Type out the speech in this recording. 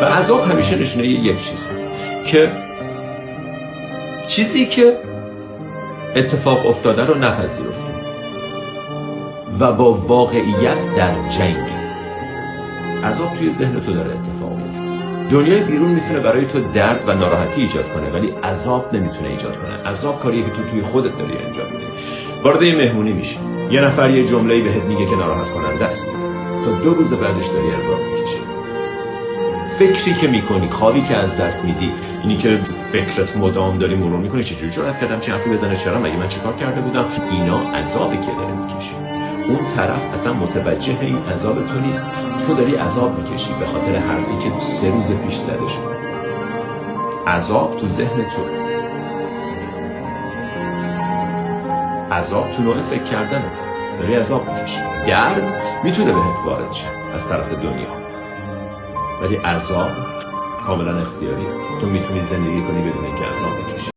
و عذاب همیشه نشونه یک چیز که چیزی که اتفاق افتاده رو نپذیرفتیم و با واقعیت در جنگ. عذاب توی ذهن تو داره اتفاق میفته. دنیای بیرون میتونه برای تو درد و ناراحتی ایجاد کنه ولی عذاب نمیتونه ایجاد کنه. عذاب کاریه که تو توی خودت داری انجام میدی. وارد یه مهمونی میشی، یه نفر یه جمله‌ای بهت میگه که ناراحت کننده است، تا 2 روز بعدش داری عذاب میکشی. فکری که میکنی، خوابی که از دست میدی، اینی که فکرت مدام داری مرور میکنی چجوری جرأت کردم چه حرفی بزنه، چرا مگه من چیکار کرده بودم، اینا عذابی که داری میکشی. اون طرف اصلا متوجه این عذاب تو نیست، تو داری عذاب میکشی به خاطر حرفی که 3 روز پیش زده شد. عذاب تو ذهن تو، عذاب تو نوع فکر کردنت، داری عذاب میکشی. درد میتونه بهت وارد شه از طرف دنیا ولی عذاب کاملا اختیاری، تو میتونی زندگی کنی بدون اینکه عذاب بکشی.